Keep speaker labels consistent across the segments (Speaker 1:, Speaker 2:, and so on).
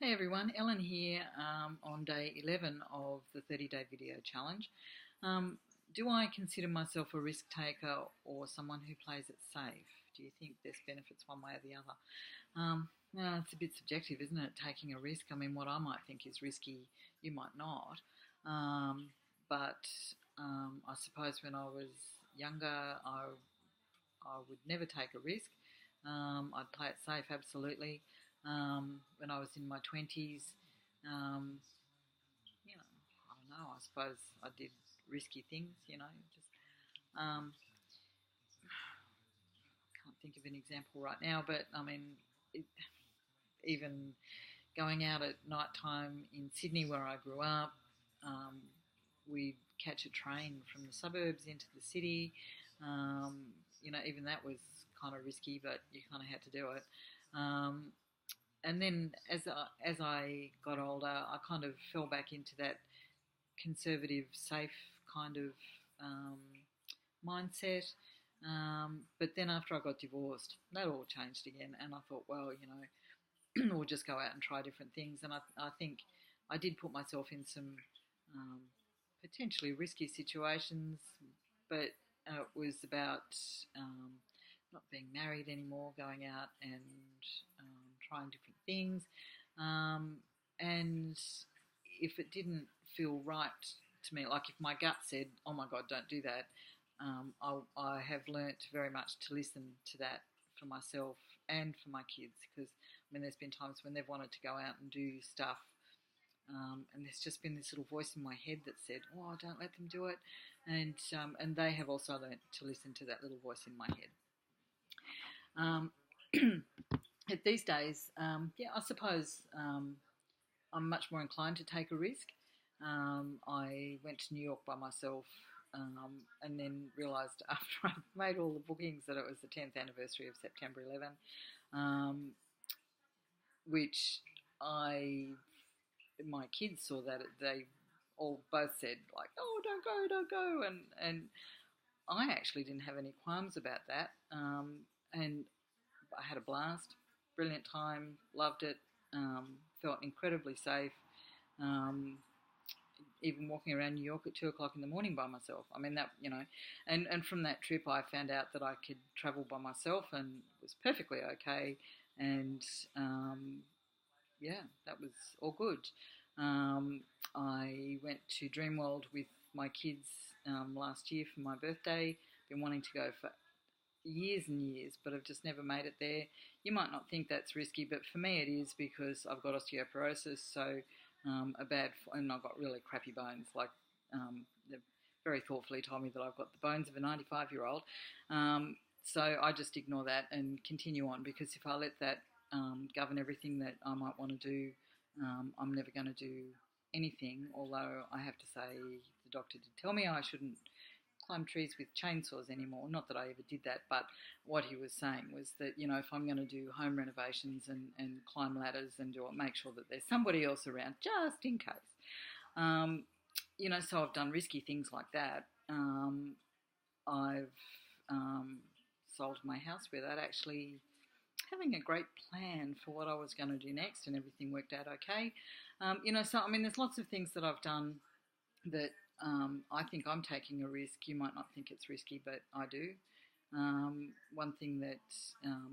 Speaker 1: Hey everyone, Ellen here on day 11 of the 30-day video challenge. Um, do I consider myself a risk taker or someone who plays it safe? Do you think there's benefits one way or the other? Well, it's a bit subjective, isn't it, taking a risk? I mean, what I might think is risky, you might not. Um, but I suppose when I was younger, I would never take a risk. I'd play it safe, absolutely. When I was in my 20s, um, I don't know, I suppose I did risky things, just um, can't think of an example right now, but I mean, it, even going out at night time in Sydney where I grew up, um, we'd catch a train from the suburbs into the city. Even that was kind of risky, but you kind of had to do it. Um, and then as I got older, I kind of fell back into that conservative, safe kind of um, mindset. But then after I got divorced, that all changed again, and I thought, well, we'll just go out and try different things. And I think I did put myself in some um, potentially risky situations, but it was about um, not being married anymore, going out and trying different things. Um, and if it didn't feel right to me, like if my gut said, "Oh my God, don't do that," I have learnt very much to listen to that for myself and for my kids, because I mean, there's been times when they've wanted to go out and do stuff, and there's just been this little voice in my head that said, "Oh, don't let them do it," and they have also learnt to listen to that little voice in my head. Um, these days, yeah, I suppose I'm much more inclined to take a risk. I went to New York by myself, and then realised after I made all the bookings that it was the 10th anniversary of September 11, um, which I my kids saw that they all both said like, "Oh, don't go," and I actually didn't have any qualms about that, and I had a blast, brilliant time, loved it, felt incredibly safe. Um, Even walking around New York at 2 o'clock in the morning by myself. I mean and from that trip I found out that I could travel by myself and it was perfectly okay. And yeah, that was all good. I went to Dreamworld with my kids last year for my birthday. Been wanting to go for years and years, but I've just never made it there. You might not think that's risky, but for me it is, because I've got osteoporosis, so and I've got really crappy bones. Like they very thoughtfully told me that I've got the bones of a 95-year-old. So I just ignore that and continue on, because if I let that govern everything that I might want to do, I'm never going to do anything. Although I have to say, the doctor did tell me I shouldn't climb trees with chainsaws anymore. Not that I ever did that, but what he was saying was that, if I'm going to do home renovations and climb ladders and do it, make sure that there's somebody else around just in case. Um, so I've done risky things like that. I've sold my house without actually having a great plan for what I was going to do next, and everything worked out okay. So I mean, there's lots of things that I've done that I think I'm taking a risk. You might not think it's risky, but I do. One thing that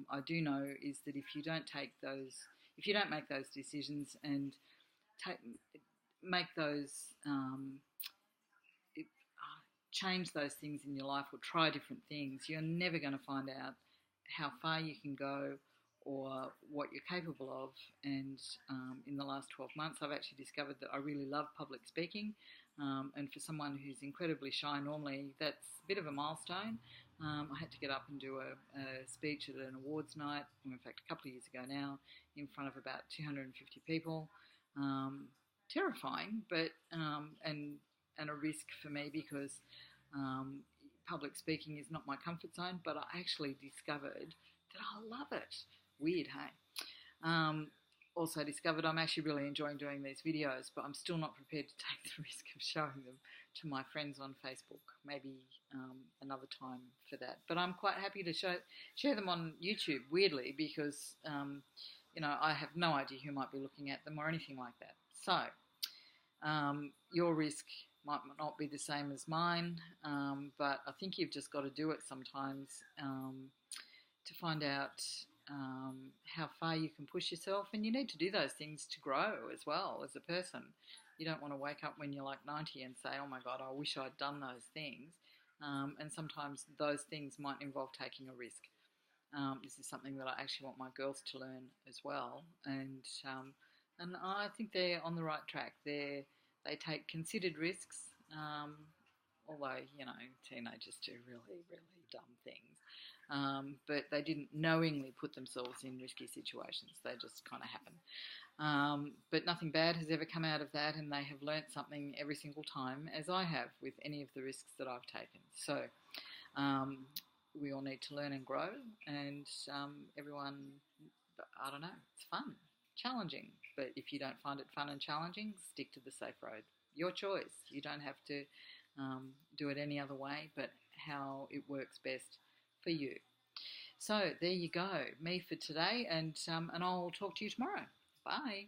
Speaker 1: I do know is that if you don't make those decisions and take, make those, it, change those things in your life or try different things, you're never going to find out how far you can go or what you're capable of. And in the last 12 months, I've actually discovered that I really love public speaking. And for someone who's incredibly shy normally, that's a bit of a milestone. I had to get up and do a speech at an awards night, in fact, a couple of years ago now, in front of about 250 people. Terrifying, but and a risk for me, because um, public speaking is not my comfort zone. But I actually discovered that I love it. Weird, hey? Also discovered I'm actually really enjoying doing these videos, but I'm still not prepared to take the risk of showing them to my friends on Facebook. Maybe another time for that. But I'm quite happy to share them on YouTube, weirdly, because I have no idea who might be looking at them or anything like that. So your risk might not be the same as mine, but I think you've just got to do it sometimes to find out how far you can push yourself. And you need to do those things to grow as well as a person. You don't want to wake up when you're like 90 and say, oh my God, I wish I'd done those things. And sometimes those things might involve taking a risk. This is something that I actually want my girls to learn as well. And I think they're on the right track. They take considered risks, although, teenagers do really, really dumb things. But they didn't knowingly put themselves in risky situations. They just kind of happen. But nothing bad has ever come out of that, and they have learnt something every single time, as I have with any of the risks that I've taken. So we all need to learn and grow, and everyone, I don't know, it's fun, challenging. But if you don't find it fun and challenging, stick to the safe road. Your choice. You don't have to do it any other way, but how it works best for you. So there you go, me for today, and I'll talk to you tomorrow. Bye.